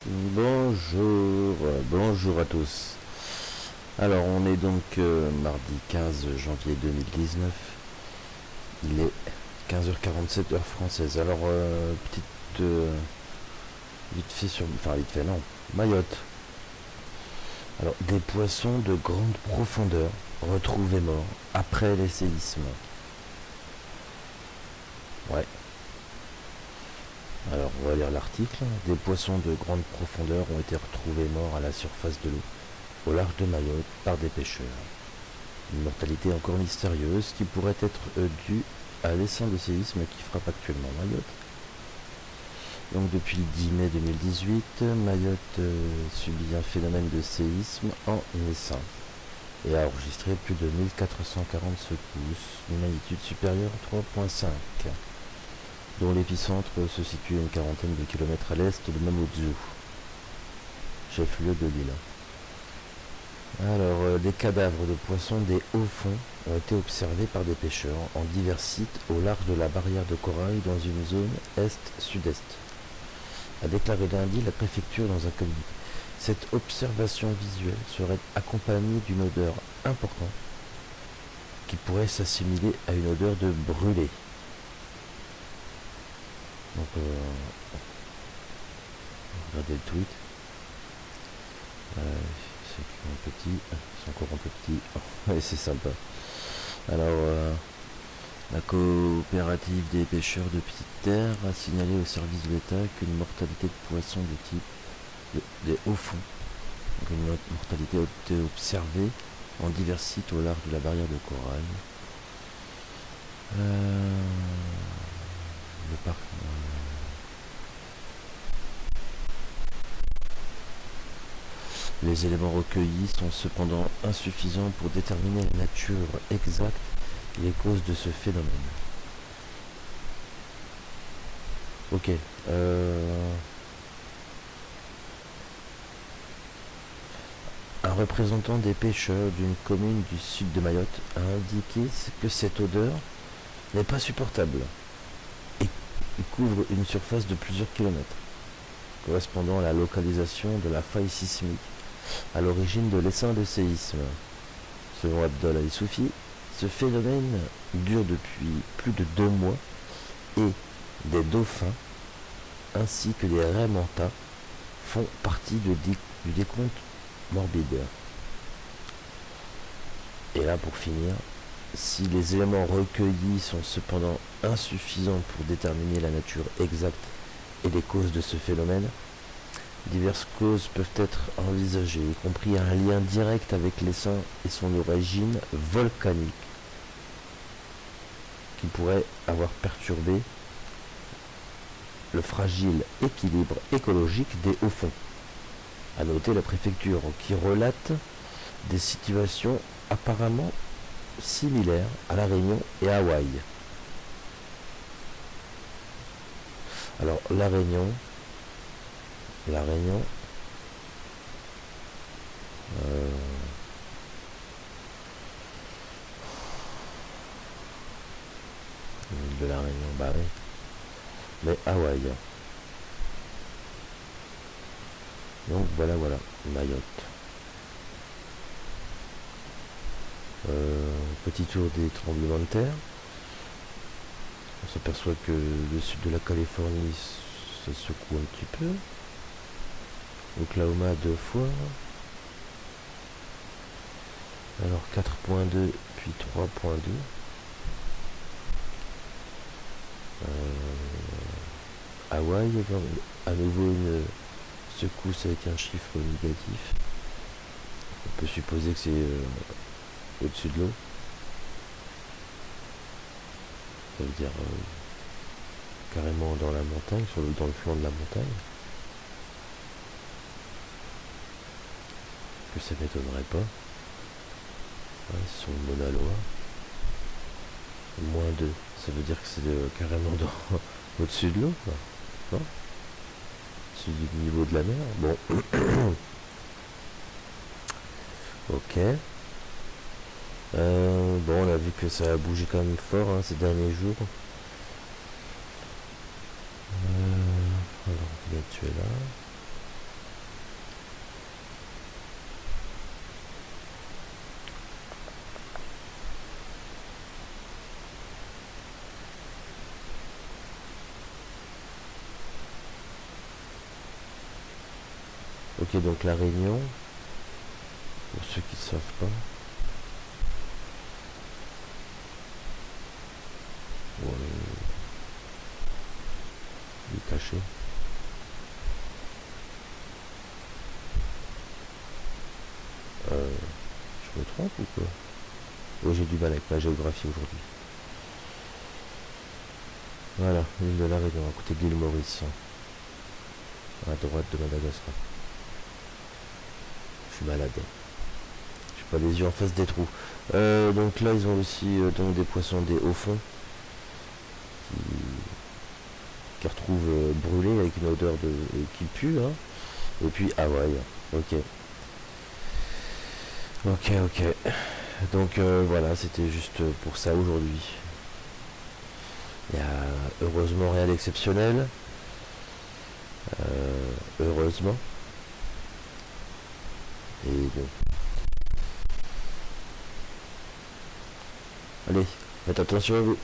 Bonjour à tous. Alors on est donc mardi 15 janvier 2019. Il est 15h47 heure française. Alors vite fait non, Mayotte. Alors des poissons de grande profondeur retrouvés morts après les séismes. Ouais. Alors on va lire l'article. Des poissons de grande profondeur ont été retrouvés morts à la surface de l'eau, au large de Mayotte, par des pêcheurs. Une mortalité encore mystérieuse qui pourrait être due à l'essaim de séisme qui frappe actuellement Mayotte. Donc depuis le 10 mai 2018, Mayotte subit un phénomène de séisme en essaim et a enregistré plus de 1440 secousses d'une magnitude supérieure à 3.5, dont l'épicentre se situe à une quarantaine de kilomètres à l'est de Mamoudzou, chef-lieu de l'île. Alors, des cadavres de poissons des hauts fonds ont été observés par des pêcheurs en divers sites au large de la barrière de corail dans une zone est-sud-est, a déclaré lundi la préfecture dans un communiqué. Cette observation visuelle serait accompagnée d'une odeur importante qui pourrait s'assimiler à une odeur de brûlé. Donc, regardez le tweet. C'est un petit, c'est encore un peu petit, et c'est sympa. Alors, la coopérative des pêcheurs de Petite Terre a signalé au service de l'État qu'une mortalité de poissons de type des hauts fonds, donc une mortalité a été observée en divers sites au large de la barrière de corail. Le parc. Les éléments recueillis sont cependant insuffisants pour déterminer la nature exacte et les causes de ce phénomène. Ok. Un représentant des pêcheurs d'une commune du sud de Mayotte a indiqué que cette odeur n'est pas supportable et couvre une surface de plusieurs kilomètres, correspondant à la localisation de la faille sismique à l'origine de l'essaim de séisme. Selon Abdallah Soufi, ce phénomène dure depuis plus de 2 mois et des dauphins ainsi que des raies mantas font partie du décompte morbide. Et là, pour finir, si les éléments recueillis sont cependant insuffisants pour déterminer la nature exacte et les causes de ce phénomène, diverses causes peuvent être envisagées, y compris un lien direct avec l'essaim et son origine volcanique qui pourrait avoir perturbé le fragile équilibre écologique des hauts fonds. A noter la préfecture qui relate des situations apparemment similaires à La Réunion et à Hawaï. Alors La Réunion, l'île de La Réunion, bah oui. Mais Hawaï. Donc voilà, Mayotte. Petit tour des tremblements de terre. On s'aperçoit que le sud de la Californie se secoue un petit peu. Oklahoma 2 fois. Alors 4.2 puis 3.2. Hawaï, à nouveau une secousse avec un chiffre négatif. On peut supposer que c'est au-dessus de l'eau. Ça veut dire carrément dans la montagne, dans le flanc de la montagne. Que ça m'étonnerait pas. Ouais, ils sont monalois. -2, ça veut dire que c'est carrément au-dessus de l'eau, quoi. Non, au-dessus du niveau de la mer. Bon. Ok. Bon, on a vu que ça a bougé quand même fort ces derniers jours. Alors, tu es là. Ok, donc la Réunion, pour ceux qui ne savent pas. Ouais, il est caché. Je me trompe ou quoi? Oh, j'ai du mal avec ma géographie aujourd'hui. Voilà, l'île de la Réunion, à côté de l'île Maurice, à droite de Madagascar. Je suis malade. J'ai pas les yeux en face des trous. Donc là, ils ont aussi donc des poissons des hauts fonds qui retrouvent brûlés avec une odeur de qui pue. Hein. Et puis Hawaï. Ok. Ok. Donc voilà, c'était juste pour ça aujourd'hui. Il y a heureusement rien d'exceptionnel. Heureusement. Et bon. Allez, faites attention à vous.